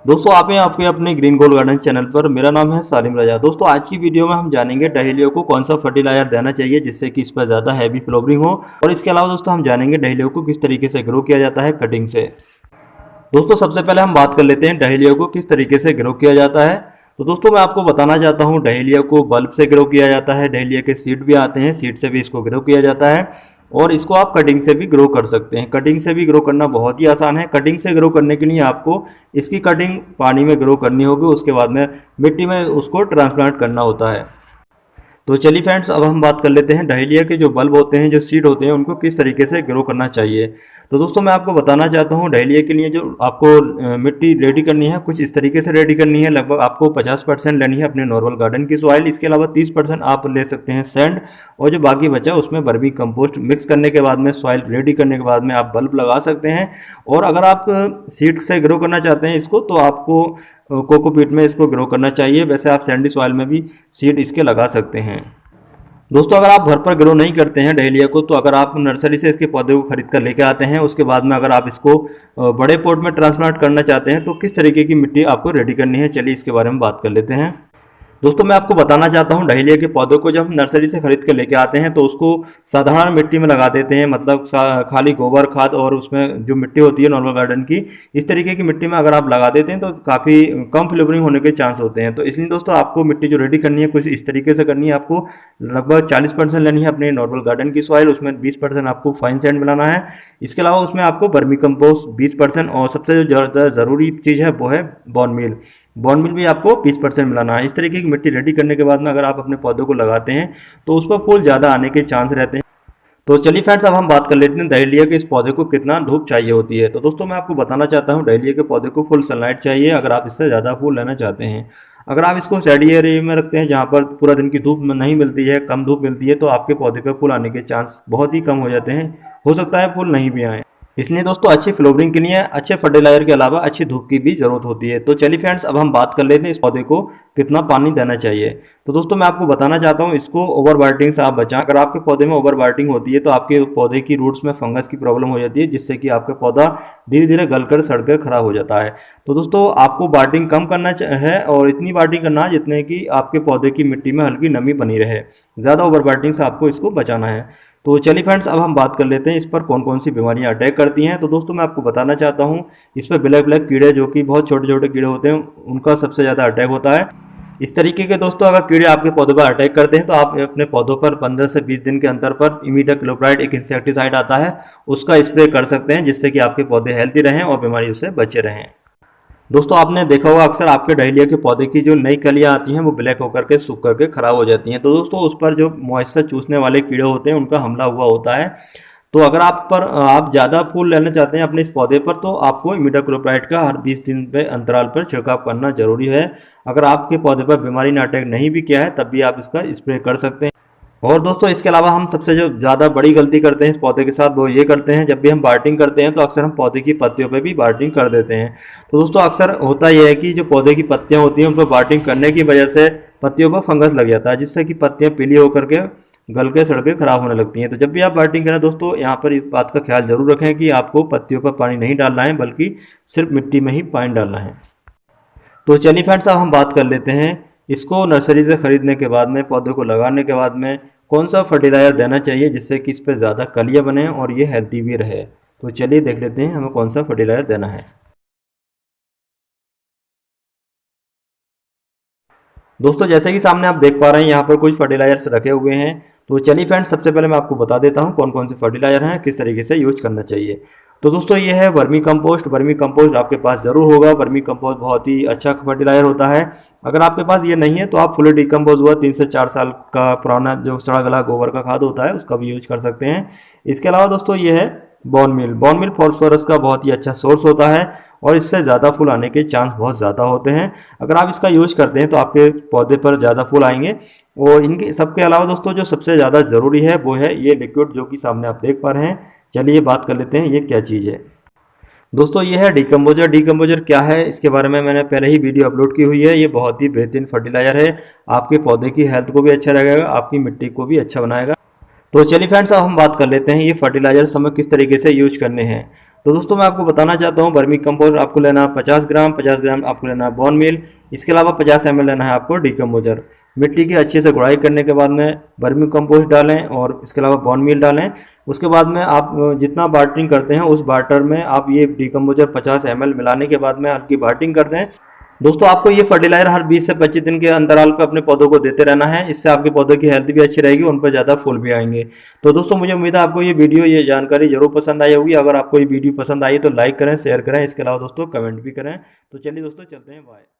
दोस्तों आप हैं आपके अपने ग्रीन गोल्ड गार्डन चैनल पर। मेरा नाम है सालिम रजा। दोस्तों आज की वीडियो में हम जानेंगे डहेलिया को कौन सा फर्टिलाइजर देना चाहिए जिससे कि इस पर ज़्यादा हैवी फ्लावरिंग हो, और इसके अलावा दोस्तों हम जानेंगे डहेलिया को किस तरीके से ग्रो किया जाता है कटिंग से। दोस्तों सबसे पहले हम बात कर लेते हैं डहेलिया को किस तरीके से ग्रो किया जाता है। तो दोस्तों मैं आपको बताना चाहता हूँ डहेलिया को बल्ब से ग्रो किया जाता है, डहेलिया के सीड भी आते हैं, सीड से भी इसको ग्रो किया जाता है, और इसको आप कटिंग से भी ग्रो कर सकते हैं। कटिंग से भी ग्रो करना बहुत ही आसान है। कटिंग से ग्रो करने के लिए आपको इसकी कटिंग पानी में ग्रो करनी होगी, उसके बाद में मिट्टी में उसको ट्रांसप्लांट करना होता है। तो चलिए फ्रेंड्स अब हम बात कर लेते हैं डहेलिया के जो बल्ब होते हैं, जो सीड होते हैं, उनको किस तरीके से ग्रो करना चाहिए। तो दोस्तों मैं आपको बताना चाहता हूँ डहेलिया के लिए जो आपको मिट्टी रेडी करनी है कुछ इस तरीके से रेडी करनी है। लगभग आपको 50% लेनी है अपने नॉर्मल गार्डन की सॉइल, इसके अलावा 30% आप ले सकते हैं सैंड, और जो बाकी बचा उसमें वर्मी कंपोस्ट मिक्स करने के बाद में, सॉइल रेडी करने के बाद में आप बल्ब लगा सकते हैं। और अगर आप सीड से ग्रो करना चाहते हैं इसको, तो आपको कोकोपीट में इसको ग्रो करना चाहिए। वैसे आप सैंडी सॉइल में भी सीड इसके लगा सकते हैं। दोस्तों अगर आप घर पर ग्रो नहीं करते हैं डहेलिया को, तो अगर आप नर्सरी से इसके पौधे को खरीद कर लेके आते हैं, उसके बाद में अगर आप इसको बड़े पॉट में ट्रांसप्लांट करना चाहते हैं, तो किस तरीके की मिट्टी आपको रेडी करनी है, चलिए इसके बारे में बात कर लेते हैं। दोस्तों मैं आपको बताना चाहता हूँ डहेलिया के पौधों को जब हम नर्सरी से खरीद के लेके आते हैं तो उसको साधारण मिट्टी में लगा देते हैं, मतलब खाली गोबर खाद और उसमें जो मिट्टी होती है नॉर्मल गार्डन की, इस तरीके की मिट्टी में अगर आप लगा देते हैं तो काफ़ी कम फ्लेवरिंग होने के चांस होते हैं। तो इसलिए दोस्तों आपको मिट्टी जो रेडी करनी है कुछ इस तरीके से करनी है। आपको लगभग 40% लेनी है अपने नॉर्मल गार्डन की सॉइल, उसमें 20% आपको फाइन सैंड मिलाना है। इसके अलावा उसमें आपको वर्मी कंपोस्ट 20%, और सबसे जो ज़रूरी चीज़ है वो है बोन मील। बोन मिल भी आपको 20% मिलाना है। इस तरीके की मिट्टी रेडी करने के बाद में अगर आप अपने पौधों को लगाते हैं तो उस पर फूल ज़्यादा आने के चांस रहते हैं। तो चलिए फ्रेंड्स अब हम बात कर लेते हैं डहेलिया के इस पौधे को कितना धूप चाहिए होती है। तो दोस्तों मैं आपको बताना चाहता हूँ डहेलिया के पौधे को फुल सनलाइट चाहिए अगर आप इससे ज़्यादा फूल लेना चाहते हैं। अगर आप इसको शैडी एरिया में रखते हैं जहाँ पर पूरा दिन की धूप नहीं मिलती है, कम धूप मिलती है, तो आपके पौधे पर फूल आने के चांस बहुत ही कम हो जाते हैं, हो सकता है फूल नहीं भी आए। इसलिए दोस्तों अच्छी फ्लावरिंग के लिए अच्छे फर्टिलाइजर के अलावा अच्छी धूप की भी जरूरत होती है। तो चलिए फ्रेंड्स अब हम बात कर लेते हैं इस पौधे को कितना पानी देना चाहिए। तो दोस्तों मैं आपको बताना चाहता हूँ इसको ओवर वाटरिंग से आप बचाएं। अगर आपके पौधे में ओवर वाटरिंग होती है तो आपके पौधे की रूट्स में फंगस की प्रॉब्लम हो जाती है, जिससे कि आपका पौधा धीरे धीरे गलकर सड़कर खराब हो जाता है। तो दोस्तों आपको वाटरिंग कम करना है, और इतनी वाटरिंग करना है जितने कि आपके पौधे की मिट्टी में हल्की नमी बनी रहे। ज़्यादा ओवर वाटरिंग से आपको इसको बचाना है। तो चलिए फ्रेंड्स अब हम बात कर लेते हैं इस पर कौन कौन सी बीमारियां अटैक करती हैं। तो दोस्तों मैं आपको बताना चाहता हूं इस पर ब्लैक ब्लैक कीड़े, जो कि बहुत छोटे छोटे कीड़े होते हैं, उनका सबसे ज़्यादा अटैक होता है। इस तरीके के दोस्तों अगर कीड़े आपके पौधों पर अटैक करते हैं तो आप अपने पौधों पर 15 से 20 दिन के अंतर पर इमिडाक्लोप्राइड एक इंसेक्टिसाइड आता है, उसका स्प्रे कर सकते हैं, जिससे कि आपके पौधे हेल्थी रहें और बीमारियों से बचे रहें। दोस्तों आपने देखा होगा अक्सर आपके डहेलिया के पौधे की जो नई कलियां आती हैं वो ब्लैक होकर के सूख करके खराब हो जाती हैं। तो दोस्तों उस पर जो मॉइस्चर चूसने वाले कीड़े होते हैं उनका हमला हुआ होता है। तो अगर आप ज़्यादा फूल लेना चाहते हैं अपने इस पौधे पर, तो आपको इमिडाक्लोप्राइड का हर 20 दिन पे अंतराल पर छिड़काव करना जरूरी है। अगर आपके पौधे पर बीमारी ने अटैक नहीं भी किया है तब भी आप इसका स्प्रे कर सकते हैं। और दोस्तों इसके अलावा हम सबसे जो ज़्यादा बड़ी गलती करते हैं इस पौधे के साथ वो ये करते हैं, जब भी हम बाल्टिंग करते हैं तो अक्सर हम पौधे की पत्तियों पे भी बाल्टिंग कर देते हैं। तो दोस्तों अक्सर होता यह है कि जो पौधे की पत्तियां होती हैं उन पर बाल्टिंग करने की वजह से पत्तियों पर फंगस लग जाता है, जिससे कि पत्तियां पीली होकर के गल के सड़ के खराब होने लगती हैं। तो जब भी आप बाल्टिंग करें दोस्तों यहाँ पर इस बात का ख्याल जरूर रखें कि आपको पत्तियों पर पानी नहीं डालना है, बल्कि सिर्फ मिट्टी में ही पानी डालना है। तो चलिए फ्रेंड्स अब हम बात कर लेते हैं इसको नर्सरी से खरीदने के बाद में, पौधे को लगाने के बाद में कौन सा फर्टिलाइजर देना चाहिए जिससे कि इस पर ज़्यादा कलियाँ बने और ये हेल्दी भी रहे। तो चलिए देख लेते हैं हमें कौन सा फर्टिलाइजर देना है। दोस्तों जैसे कि सामने आप देख पा रहे हैं यहाँ पर कुछ फर्टिलाइजर्स रखे हुए हैं। तो चलिए फ्रेंड्स सबसे पहले मैं आपको बता देता हूँ कौन कौन से फर्टिलाइजर हैं, किस तरीके से यूज करना चाहिए। तो दोस्तों ये है वर्मी कंपोस्ट। वर्मी कंपोस्ट आपके पास ज़रूर होगा। वर्मी कंपोस्ट बहुत ही अच्छा फर्टिलाइजर होता है। अगर आपके पास ये नहीं है तो आप फुली डिकम्पोज हुआ 3 से 4 साल का पुराना जो सड़ा गला गोबर का खाद होता है उसका भी यूज कर सकते हैं। इसके अलावा दोस्तों ये है bone meal. Bone meal phosphorus का बहुत ही अच्छा सोर्स होता है और इससे ज़्यादा फूल आने के चांस बहुत ज़्यादा होते हैं। अगर आप इसका यूज करते हैं तो आपके पौधे पर ज़्यादा फूल आएंगे। और इनके सबके अलावा दोस्तों जो सबसे ज़्यादा ज़रूरी है वो है ये लिक्विड, जो कि सामने आप देख पा रहे हैं। चलिए बात कर लेते हैं ये क्या चीज़ है। दोस्तों ये है डीकम्पोजर। डीकम्पोजर क्या है इसके बारे में मैंने पहले ही वीडियो अपलोड की हुई है। ये बहुत ही बेहतरीन फर्टिलाइजर है, आपके पौधे की हेल्थ को भी अच्छा रखेगा, आपकी मिट्टी को भी अच्छा बनाएगा। तो चलिए फ्रेंड्स अब हम बात कर लेते हैं ये फर्टिलाइजर्स हमें किस तरीके से यूज करने हैं। तो दोस्तों मैं आपको बताना चाहता हूँ, वर्मी कंपोस्ट आपको लेना है 50 ग्राम, 50 ग्राम आपको लेना है बोन मील, इसके अलावा 50 ml लेना है आपको डीकम्पोजर। मिट्टी की अच्छे से गुड़ाई करने के बाद में वर्मी कंपोस्ट डालें और इसके अलावा बोन मील डालें। उसके बाद में आप जितना बार्टरिंग करते हैं उस बार्टर में आप ये डीकम्पोजर 50 ml मिलाने के बाद में हल्की बार्टरिंग कर दें। दोस्तों आपको ये फर्टिलाइजर हर 20 से 25 दिन के अंतराल पर अपने पौधों को देते रहना है। इससे आपके पौधों की हेल्थ भी अच्छी रहेगी, उन पर ज़्यादा फूल भी आएंगे। तो दोस्तों मुझे उम्मीद है आपको ये वीडियो, ये जानकारी जरूर पसंद आई होगी। अगर आपको ये वीडियो पसंद आई तो लाइक करें, शेयर करें, इसके अलावा दोस्तों कमेंट भी करें। तो चलिए दोस्तों चलते हैं, बाय।